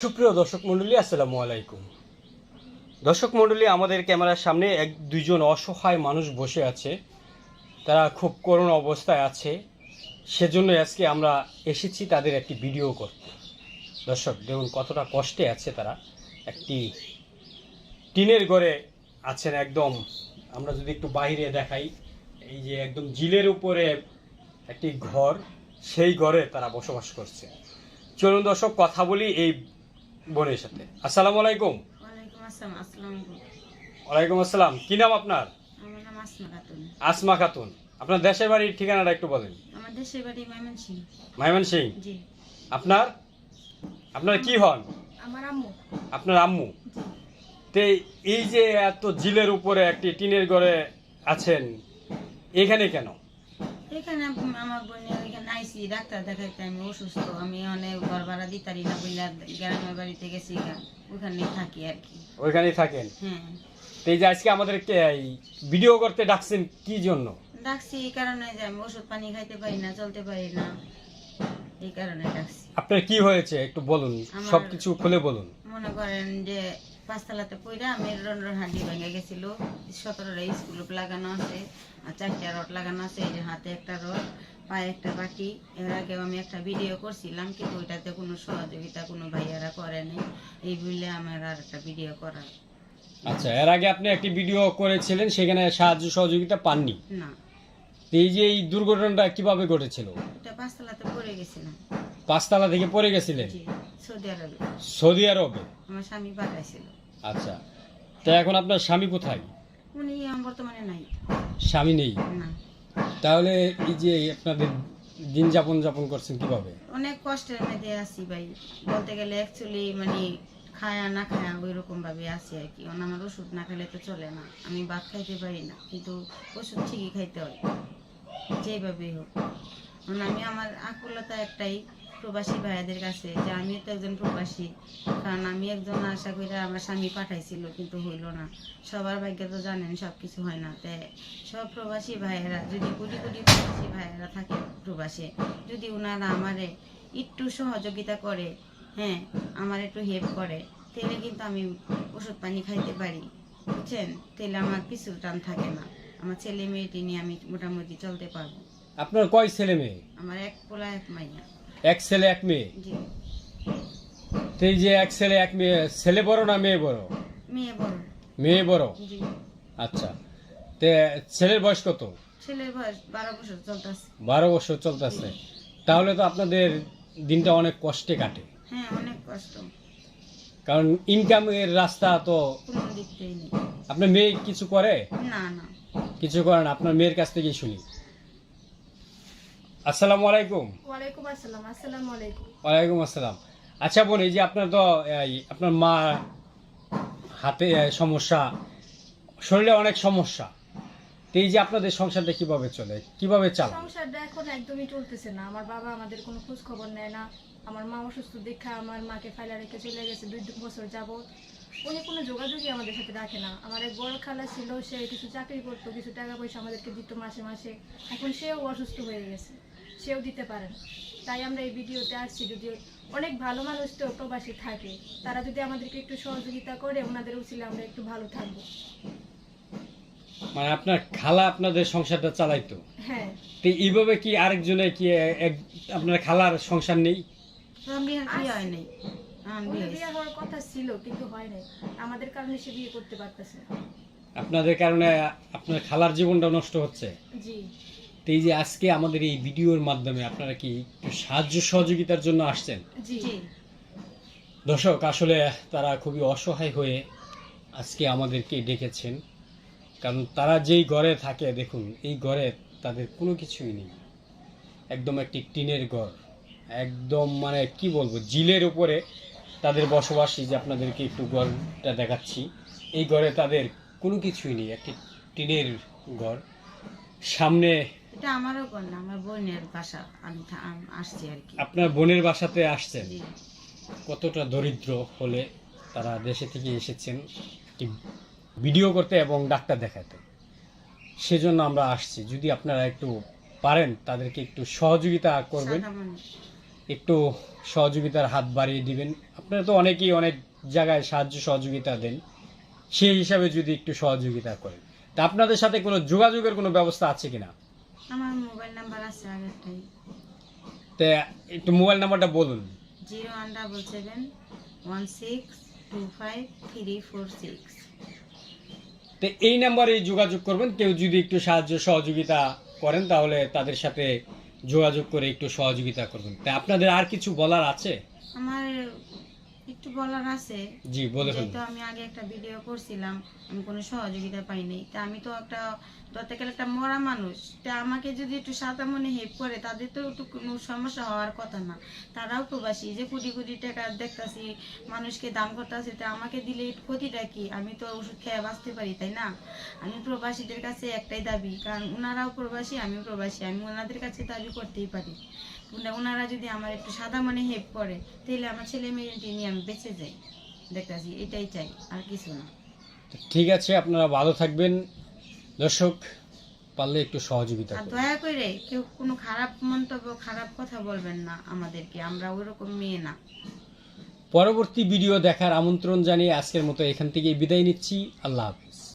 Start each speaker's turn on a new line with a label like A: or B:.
A: সুপ্রিয় দর্শক মণ্ডলী, আসসালামু আলাইকুম। দর্শক মণ্ডলী, আমাদের ক্যামেরার সামনে দুইজন অসহায় মানুষ বসে আছে। তারা খুব করুণ অবস্থায় আছে, সেজন্য আজকে আমরা এসেছি তাদের একটি ভিডিও করতে। দর্শক দেখুন কতটা কষ্টে আছে তারা। একটি টিনের ঘরে আছেন একদম। আমরা যদি একটু বাইরে দেখাই, এই যে একদম জিলের উপরে একটি ঘর, সেই ঘরে তারা বসবাস করছে। চলুন দর্শক কথা বলি এই বোনের সাথে। আসসালামু আলাইকুম।
B: ওয়ালাইকুম আসসালাম। আসসালামু আলাইকুম।
A: ওয়ালাইকুম আসসালাম। কি নাম আপনার?
B: আমার নাম আসমা খাতুন।
A: আসমা খাতুন। আপনার দেশের বাড়ির ঠিকানাটা একটু বলেন।
B: আমার দেশের বাড়ি ময়মনসিংহ।
A: ময়মনসিংহ।
B: জি।
A: আপনার আপনার কি হন?
B: আমার আম্মু।
A: আপনার আম্মু।
B: জি।
A: তে এই যে এত জিলের উপরে একটি টিনের ঘরে আছেন, এখানে কেন?
B: এখানে আমার বোনের এখানে আইসি ডাক্তার দেখাইতে। আমি অসুস্থ, আমি অনেক ঘর ভাড়া দিতারি না বইলা গ্রামের বাড়িতে গেছি, ওখানে থাকি আর কি।
A: ওইখানেই থাকেন?
B: হ্যাঁ।
A: তো এই যে আজকে আমাদেরকে ভিডিও করতে ডাকছেন কি জন্য?
B: ডাকছি এই কারণে যে আমি ওষুধ পানি খাইতে পারি না, চলতে পারি না, এই কারণে ডাকছি।
A: আপনার কি হয়েছে একটু বলুন, সবকিছু খুলে বলুন।
B: মনে করেন যে পাঁচতলাতে পইরা মেরুদণ্ডের হাড্ডি ভেঙে গেছিল। 17টা স্ক্রু লাগানো আছে আর 4টা রড লাগানো আছে। এই যে হাতে একটা রড, পায়ে একটা বাটি। এর আগেও আমি একটা ভিডিও করছিলাম, কিন্তু ওইটাতে কোনো সহযোগিতা কোনো ভাইয়ারা করে নাই। এই বললে আমার আর একটা ভিডিও করার।
A: আচ্ছা, এর আগে আপনি একটি ভিডিও করেছিলেন, সেখানে সাহায্য সহযোগিতা পাননি?
B: না।
A: তো এই যে এই দুর্ঘটনাটা কিভাবে ঘটেছিল?
B: এটা পাঁচতলাতে পড়ে গেছিলাম।
A: 5 তলা থেকে পড়ে গেছিলেন?
B: জি, সৌদি আরবে।
A: সৌদি আরবে?
B: আমার স্বামী পাঠাইছিল।
A: আচ্ছা, তো এখন আপনার স্বামী কোথায়?
B: উনি বর্তমানে নাই।
A: স্বামী নেই?
B: না।
A: তাহলে এই যে আপনাদের দিন যাপন করছেন কিভাবে?
B: অনেক কষ্টের মধ্যে আছি ভাই, বলতে গেলে অ্যাকচুয়ালি মানে খায়া না খায়া ওই রকম ভাবে আছি আর কি। আমার ওষুধ না খেলে তো চলে না, আমি ভাত খাইতে পারি না, কিন্তু ওষুধ ঠিকই খাইতে হয় যেভাবেই হোক। আমি আমার আকুলতা একটাই প্রবাসী ভাইয়াদের কাছে, যে আমি তো একজন প্রবাসী। কারণ আমি একজন আশা করি আমার স্বামী পাঠাইছিল, কিন্তু হইল না। সবার ভাগ্য তো জানেন সব কিছু হয় না। তাই সব প্রবাসী ভাইয়েরা, যদি কোটি কোটি প্রবাসী ভাইয়েরা থাকে প্রবাসে, যদি ওনারা আমারে একটু সহযোগিতা করে, হ্যাঁ, আমার একটু হেল্প করে, তাহলে কিন্তু আমি ওষুধ পানি খাইতে পারি, বুঝছেন? তাহলে আমার পিছু টান থাকে না। আমার ছেলে মেয়েটি নিয়ে আমি মোটামুটি চলতে পারবো।
A: আপনার কয় ছেলে মেয়ে?
B: আমার এক পোলা এক মাইয়া।
A: এক ছেলে এক মেয়ে?
B: জি।
A: তো এই যে এক ছেলে এক মেয়ে, ছেলে বড় না মেয়ে বড়?
B: মেয়ে বড়।
A: মেয়ে বড়?
B: জি।
A: আচ্ছা, তে ছেলের বয়স কত?
B: ছেলের বয়স 12 বছর চলতেছে।
A: 12 বছর চলতেছে। তাহলে তো আপনাদের দিনটা অনেক কষ্টে কাটে।
B: হ্যাঁ, অনেক কষ্ট,
A: কারণ ইনকামের রাস্তা তো
B: কোনো দিক থেকেই নেই।
A: আপনার মেয়ে কিছু করে?
B: না না।
A: কিছু করে না। আপনার মেয়ের কাছ থেকেই শুনি। আসসালামু আলাইকুম।
C: ওয়ালাইকুম আসসালাম। আসসালামু আলাইকুম।
A: ওয়ালাইকুম আসসালাম। আচ্ছা বোন, এই যে আপনার তো আপনার মা হাতে সমস্যা, শরীরে অনেক সমস্যা, তো এই যে আপনাদের সংসারটা কিভাবে চলে, কিভাবে চালান?
C: সংসারটা এখন একদমই চলতেছে না। আমার বাবা আমাদের কোনো খোঁজ খবর নেয় না। আমার মা অসুস্থ দেখা আমার মাকে ফাইলা রেখে চলে গেছে 2 বছর যাবত। উনি কোনো যোগাযোগই আমাদের সাথে রাখে না। আমার এক বড় খালা ছিল, সে কিছু চাকরি করতো, কিছু টাকা পয়সা আমাদেরকে দিত মাসে মাসে। এখন সেও অসুস্থ হয়ে গেছে, সেও দিতে পারে না। তাই আমরা এই ভিডিওতে আসছি, যদি অনেক ভালো মানুষ তো প্রবাসী থাকে, তারা যদি আমাদেরকে একটু সহযোগিতা করে, ওনাদের উচিলে আমরা একটু ভালো থাকবো।
A: মানে আপনার খালা আপনাদের সংসারটা চালাইতো?
C: হ্যাঁ।
A: তো এইভাবে কি আরেকজনে কি আপনার খালার সংসার নেই?
B: আমি আর বিয়ে হয় নাই।
C: ওদের বিয়ে হওয়ার কথা ছিল, কিন্তু হয় নাই। আমাদের কারণে সে বিয়ে করতে পারতেছে না।
A: আপনাদের কারণে আপনার খালার জীবনটা নষ্ট হচ্ছে।
C: জি।
A: তো এই যে আজকে আমাদের এই ভিডিওর মাধ্যমে আপনারা কি একটু সাহায্য সহযোগিতার জন্য আসছেন?
C: জি।
A: দর্শক, আসলে তারা খুবই অসহায় হয়ে আজকে আমাদেরকে ডেকেছেন। কারণ তারা যেই ঘরে থাকে, দেখুন এই ঘরে তাদের কোনো কিছুই নেই। একদম একটি টিনের ঘর, একদম মানে কি বলবো, জিলের উপরে তাদের বসবাস। এই যে আপনাদেরকে একটু ঘরটা দেখাচ্ছি, এই ঘরে তাদের কোনো কিছুই নেই, একটি টিনের ঘর। সামনে
B: এটা আমারও ঘর না, আমার বোনের বাসা। আমি আসছি আর কি।
A: আপনার বোনের বাসাতে আসছেন?
B: জি।
A: কতটা দরিদ্র হলে তারা দেশে থেকে এসেছেন একটি ভিডিও করতে এবং ডাক্তার দেখাতে, সেজন্য আমরা আসছি। যদি আপনারা একটু পারেন তাদেরকে একটু সহযোগিতা করবেন।
B: সাদা মনে।
A: একটু সহযোগিতার হাত বাড়িয়ে দিবেন। আপনারা তো অনেকেই অনেক জায়গায় সাহায্য সহযোগিতা দেন, সেই হিসাবে যদি একটু সহযোগিতা করেন। তা আপনাদের সাথে কোনো যোগাযোগের কোনো ব্যবস্থা আছে কিনা?
B: আমার মোবাইল নাম্বার আছে আগেরটাই,
A: তা একটু মোবাইল নাম্বারটা বলুন।
B: 01717252346।
A: তো এই নাম্বারে যোগাযোগ করবেন। কেউ যদি একটু সাহায্য সহযোগিতা করেন তাহলে তাদের সাথে যোগাযোগ করে একটু সহযোগিতা করবেন। তা আপনাদের আর কিছু বলার আছে?
B: আমার একটু বলার আছে।
A: জি, বলে ফেলুন।
B: যেহেতু আমি আগে একটা ভিডিও করছিলাম, আমি কোনো সহযোগিতা পাইনি, তা আমি তো একটা ধরতে গেলে একটা মরা মানুষ, তা আমাকে যদি একটু সাদা মনে হেল্প করে, তাদের তো একটু কোনো সমস্যা হওয়ার কথা না। তারাও প্রবাসী, যে কোটি কোটি টাকা দেখতাছি মানুষকে দান করতেছে, তা আমাকে দিলে ক্ষতিটা কি? আমি তো ওষুধ খেয়ে বাঁচতে পারি, তাই না? আমি প্রবাসীদের কাছে একটাই দাবি, কারণ ওনারাও প্রবাসী, আমিও প্রবাসী, আমি ওনাদের কাছে দাবি করতেই পারি। ওনারা যদি আমার একটু সাদা মনে হেল্প করে, তাহলে আমার ছেলে মেয়েটি নিয়ে আমি বেঁচে যাই। দেখতেছি এটাই চাই, আর কিছু না।
A: তো ঠিক আছে, আপনারা ভালো থাকবেন। দর্শক, পারলে একটু সহযোগিতা
B: আর
A: করুন।
B: দয়া করে কেউ কোনো খারাপ মন্তব্য, খারাপ কথা বলবেন না আমাদেরকে, আমরা ওইরকম মেয়ে না।
A: পরবর্তী ভিডিও দেখার আমন্ত্রণ জানিয়ে আজকের মতো এখান থেকে বিদায় নিচ্ছি। আল্লাহ হাফেজ।